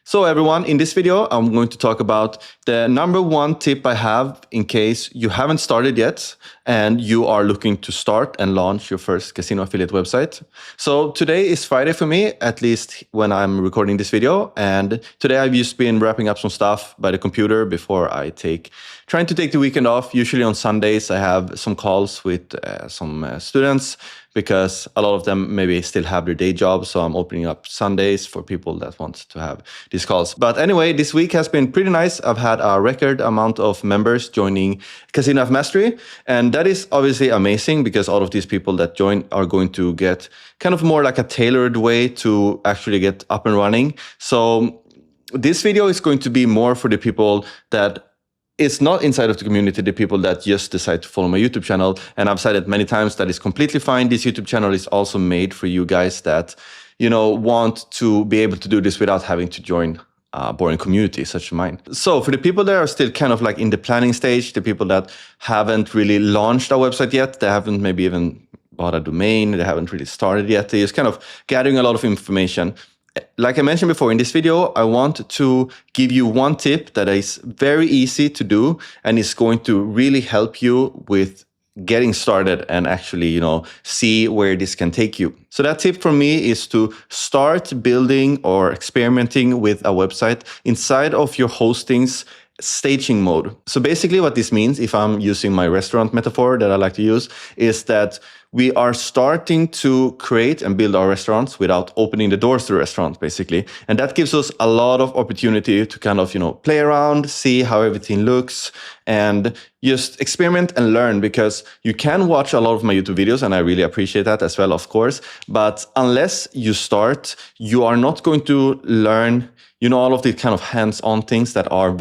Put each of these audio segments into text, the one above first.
So everyone, in this video, I'm going to talk about the number one tip I have in case you haven't started yet and you are looking to start and launch your first casino affiliate website. So today is Friday for me, at least when I'm recording this video. And today I've just been wrapping up some stuff by the computer before trying to take the weekend off. Usually on Sundays, I have some calls with some students because a lot of them maybe still have their day jobs. So I'm opening up Sundays for people that want to have these calls. But anyway, this week has been pretty nice. I've had a record amount of members joining CasinoAffMastery. And that is obviously amazing because all of these people that join are going to get kind of more like a tailored way to actually get up and running. So this video is going to be more for the people that it's not inside of the community, the people that just decide to follow my YouTube channel. And I've said it many times that it's completely fine. This YouTube channel is also made for you guys that, want to be able to do this without having to join a boring community such as mine. So for the people that are still kind of like in the planning stage, the people that haven't really launched a website yet, they haven't maybe even bought a domain, they haven't really started yet, they're just kind of gathering a lot of information. Like I mentioned before, in this video, I want to give you one tip that is very easy to do and is going to really help you with getting started and actually, see where this can take you. So that tip for me is to start building or experimenting with a website inside of your hosting's staging mode. So basically what this means, if I'm using my restaurant metaphor that I like to use, is that we are starting to create and build our restaurants without opening the doors to the restaurant, basically. And that gives us a lot of opportunity to kind of, play around, see how everything looks, and just experiment and learn, because you can watch a lot of my YouTube videos, and I really appreciate that as well, of course. But unless you start, you are not going to learn, all of these kind of hands-on things that are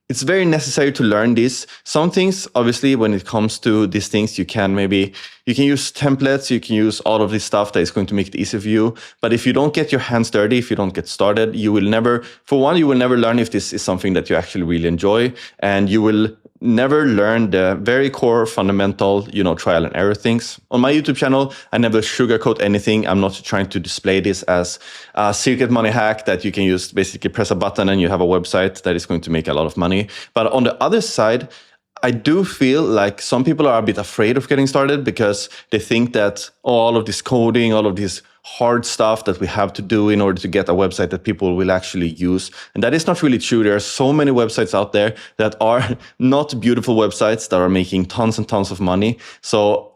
it's very necessary to learn this. Some things, obviously, when it comes to these things, you can use templates, you can use all of this stuff that is going to make it easy for you. But if you don't get your hands dirty, if you don't get started, you will never learn if this is something that you actually really enjoy. And you will never learn the very core fundamental, trial and error things. On my YouTube channel, I never sugarcoat anything. I'm not trying to display this as a secret money hack that you can use, basically press a button and you have a website that is going to make a lot of money. But on the other side, I do feel like some people are a bit afraid of getting started because they think that all of this coding, all of this hard stuff that we have to do in order to get a website that people will actually use. And that is not really true. There are so many websites out there that are not beautiful websites that are making tons and tons of money. So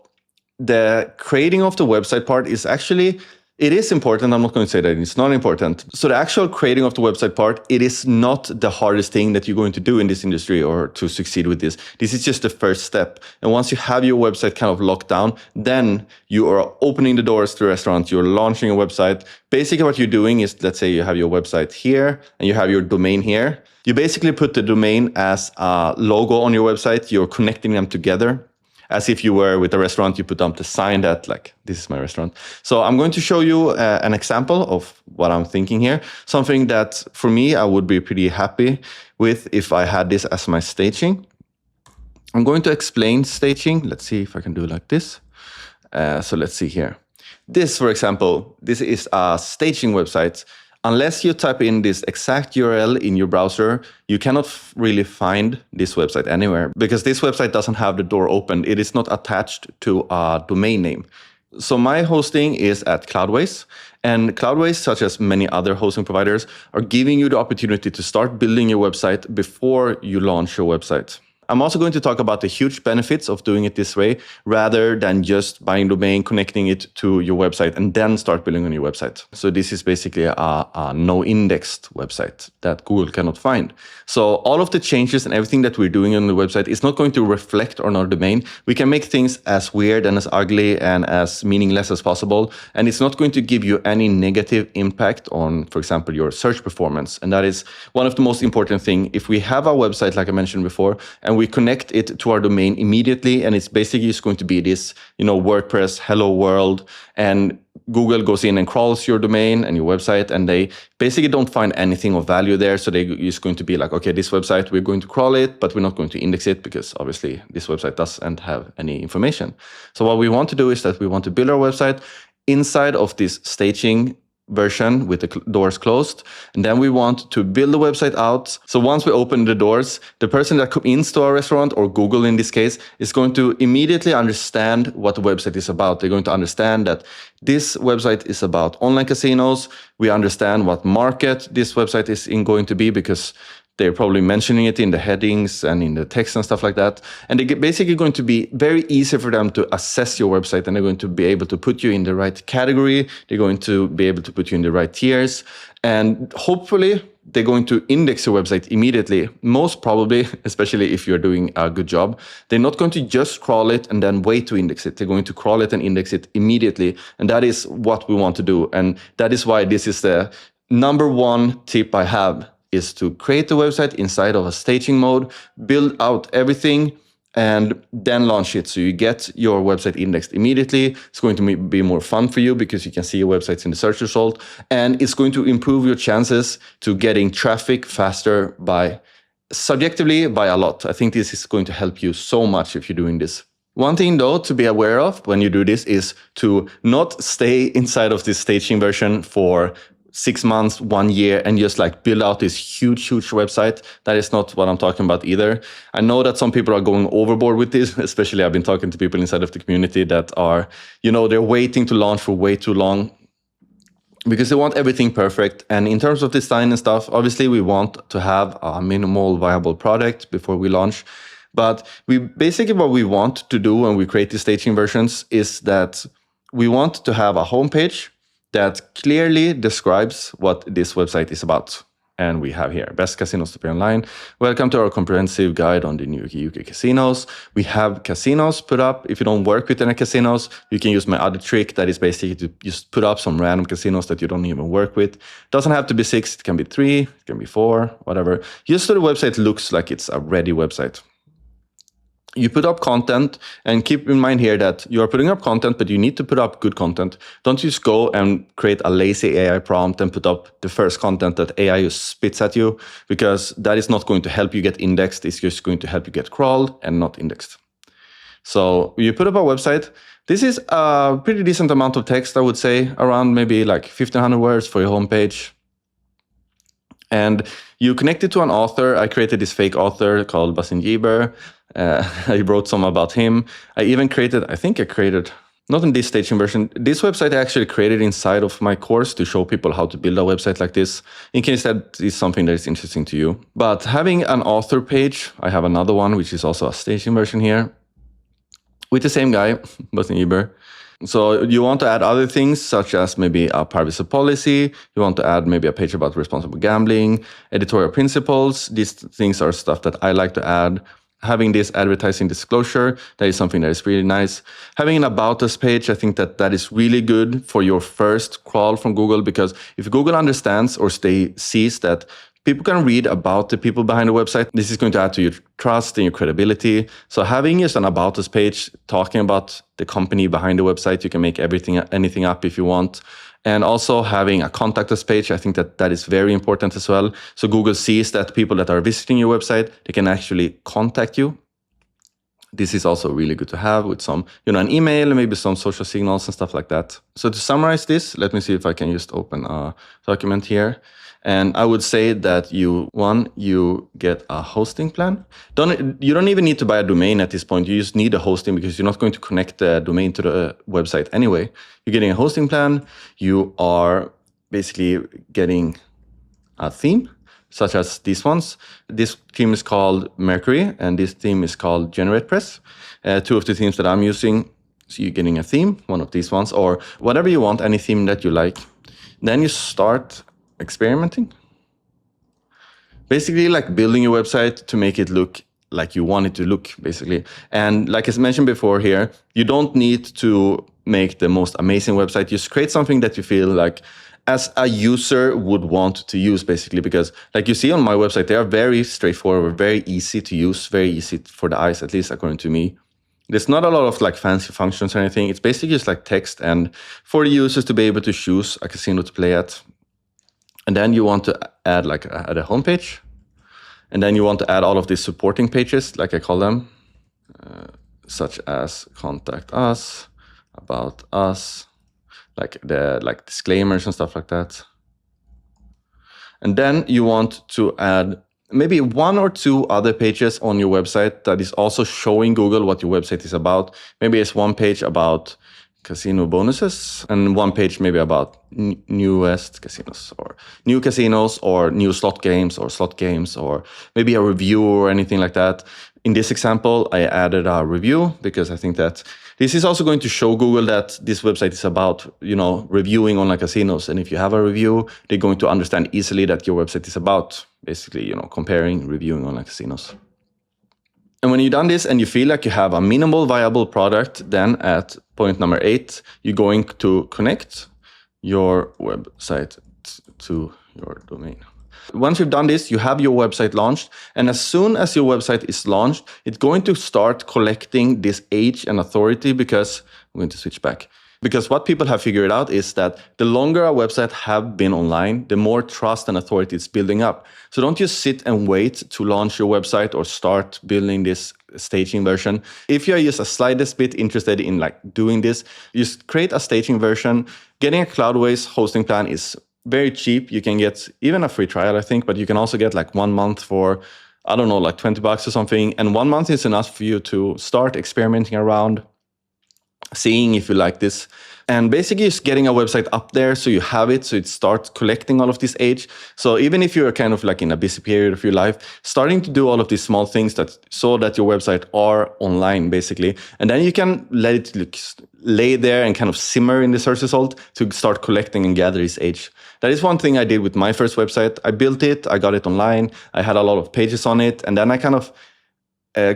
the creating of the website part is actually, it is important. I'm not going to say that it's not important. So the actual creating of the website part, it is not the hardest thing that you're going to do in this industry or to succeed with this. This is just the first step. And once you have your website kind of locked down, then you are opening the doors to the restaurant. You're launching a website. Basically what you're doing is, let's say you have your website here and you have your domain here. You basically put the domain as a logo on your website. You're connecting them together. As if you were with a restaurant, you put up the sign that like, this is my restaurant. So I'm going to show you an example of what I'm thinking here. Something that for me, I would be pretty happy with if I had this as my staging. I'm going to explain staging. Let's see if I can do it like this. So let's see here. This, for example, this is a staging website. Unless you type in this exact URL in your browser, you cannot really find this website anywhere because this website doesn't have the door open. It is not attached to a domain name. So my hosting is at Cloudways, and Cloudways, such as many other hosting providers, are giving you the opportunity to start building your website before you launch your website. I'm also going to talk about the huge benefits of doing it this way rather than just buying domain, connecting it to your website, and then start building on your website. So this is basically a no-indexed website that Google cannot find. So all of the changes and everything that we're doing on the website is not going to reflect on our domain. We can make things as weird and as ugly and as meaningless as possible. And it's not going to give you any negative impact on, for example, your search performance. And that is one of the most important things. If we have a website, like I mentioned before, and we connect it to our domain immediately, and it's basically just going to be this, WordPress, hello world, and Google goes in and crawls your domain and your website, and they basically don't find anything of value there. So they're just going to be like, okay, this website, we're going to crawl it, but we're not going to index it because obviously this website doesn't have any information. So what we want to do is that we want to build our website inside of this staging version with the doors closed. And then we want to build the website out. So once we open the doors, the person that comes into our restaurant, or Google in this case, is going to immediately understand what the website is about. They're going to understand that this website is about online casinos. We understand what market this website is going to be, because they're probably mentioning it in the headings and in the text and stuff like that. And they're basically going to be very easy for them to assess your website, and they're going to be able to put you in the right category. They're going to be able to put you in the right tiers. And hopefully they're going to index your website immediately. Most probably, especially if you're doing a good job, they're not going to just crawl it and then wait to index it. They're going to crawl it and index it immediately. And that is what we want to do. And that is why this is the number one tip I have, is to create the website inside of a staging mode, build out everything, and then launch it. So you get your website indexed immediately. It's going to be more fun for you because you can see your websites in the search result, and it's going to improve your chances to getting traffic faster subjectively by a lot. I think this is going to help you so much if you're doing this. One thing though to be aware of when you do this is to not stay inside of this staging version for 6 months, 1 year, and just like build out this huge website. That is not what I'm talking about either. I know that some people are going overboard with this, especially I've been talking to people inside of the community that are, they're waiting to launch for way too long because they want everything perfect. And in terms of design and stuff, obviously we want to have a minimal viable product before we launch. But what we want to do when we create these staging versions is that we want to have a homepage that clearly describes what this website is about. And we have here, best casinos to play online. Welcome to our comprehensive guide on the new UK casinos. We have casinos put up. If you don't work with any casinos, you can use my other trick that is basically to just put up some random casinos that you don't even work with. It doesn't have to be 6, it can be 3, it can be 4, whatever. Just so the website looks like it's a ready website. You put up content, and keep in mind here that you are putting up content, but you need to put up good content. Don't just go and create a lazy AI prompt and put up the first content that AI just spits at you, because that is not going to help you get indexed. It's just going to help you get crawled and not indexed. So you put up a website. This is a pretty decent amount of text, I would say, around maybe like 1,500 words for your homepage. And you connect it to an author. I created this fake author called Basim Jeber. I wrote some about him. I even created, not in this staging version, this website I actually created inside of my course to show people how to build a website like this, in case that is something that is interesting to you. But having an author page, I have another one, which is also a staging version here, with the same guy, Basim Jeber. So you want to add other things, such as maybe a privacy policy. You want to add maybe a page about responsible gambling, editorial principles. These things are stuff that I like to add. Having this advertising disclosure, that is something that is really nice. Having an about us page, I think that is really good for your first crawl from Google, because if Google understands or sees that people can read about the people behind the website, this is going to add to your trust and your credibility. So having just an about us page talking about the company behind the website, you can make anything up if you want. And also having a contact us page, I think that is very important as well. So Google sees that people that are visiting your website, they can actually contact you. This is also really good to have with some, an email and maybe some social signals and stuff like that. So to summarize this, let me see if I can just open a document here. And I would say that you get a hosting plan. You don't even need to buy a domain at this point. You just need a hosting because you're not going to connect the domain to the website anyway. You're getting a hosting plan. You are basically getting a theme, such as these ones. This theme is called Mercury, and this theme is called GeneratePress. Two of the themes that I'm using. So you're getting a theme, one of these ones, or whatever you want, any theme that you like. Then you start experimenting. Basically like building your website to make it look like you want it to look, basically. And like I mentioned before here, you don't need to make the most amazing website. Just create something that you feel like as a user would want to use, basically, because like you see on my website, they are very straightforward, very easy to use, very easy for the eyes, at least according to me. There's not a lot of like fancy functions or anything. It's basically just like text, and for the users to be able to choose a casino to play at. And then you want to add like a homepage. And then you want to add all of these supporting pages, like I call them, such as contact us, about us, like disclaimers and stuff like that. And then you want to add maybe 1 or 2 other pages on your website that is also showing Google what your website is about. Maybe it's 1 page about casino bonuses and 1 page maybe about newest casinos or new casinos or new slot games or maybe a review or anything like that. In this example, I added a review because I think that this is also going to show Google that this website is about, reviewing online casinos. And if you have a review, they're going to understand easily that your website is about basically, comparing, reviewing online casinos. And when you've done this and you feel like you have a minimal viable product, then at point number 8, you're going to connect your website to your domain. Once you've done this, you have your website launched. And as soon as your website is launched, it's going to start collecting this age and authority because I'm going to switch back. Because what people have figured out is that the longer a website have been online, the more trust and authority it's building up. So don't just sit and wait to launch your website or start building this staging version. If you're just a slightest bit interested in doing this, just create a staging version. Getting a Cloudways hosting plan is very cheap. You can get even a free trial, I think, but you can also get 1 month for, I don't know, $20 or something. And 1 month is enough for you to start experimenting around, seeing if you like this, and basically just getting a website up there so you have it, so it starts collecting all of this age. So even if you're kind of in a busy period of your life, starting to do all of these small things so that your website are online basically, and then you can let it lay there and kind of simmer in the search result to start collecting and gather this age. That is one thing I did with my first website. I built it, I got it online, I had a lot of pages on it, and then I kind of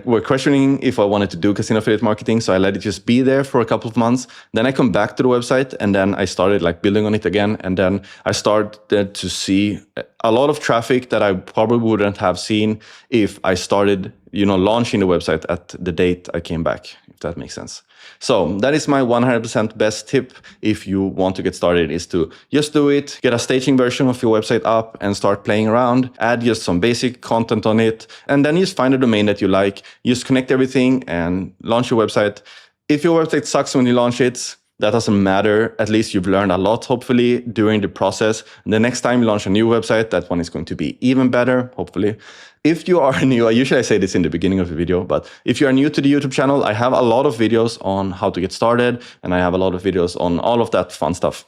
were questioning if I wanted to do casino affiliate marketing, so I let it just be there for a couple of months. Then I come back to the website, and then I started building on it again, and then I started to see a lot of traffic that I probably wouldn't have seen if I started, launching the website at the date I came back, if that makes sense. So that is my 100% best tip if you want to get started, is to just do it, get a staging version of your website up and start playing around, add just some basic content on it, and then just find a domain that you like, just connect everything and launch your website. If your website sucks when you launch it, that doesn't matter. At least you've learned a lot, hopefully, during the process. And the next time you launch a new website, that one is going to be even better, hopefully. If you are new, usually I say this in the beginning of the video, but if you are new to the YouTube channel, I have a lot of videos on how to get started, and I have a lot of videos on all of that fun stuff.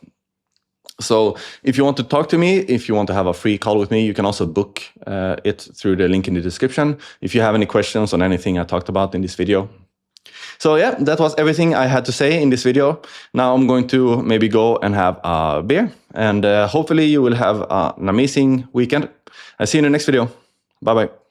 So if you want to talk to me, if you want to have a free call with me, you can also book it through the link in the description. If you have any questions on anything I talked about in this video. So yeah, that was everything I had to say in this video. Now I'm going to maybe go and have a beer, and hopefully you will have an amazing weekend. I'll see you in the next video. Bye-bye.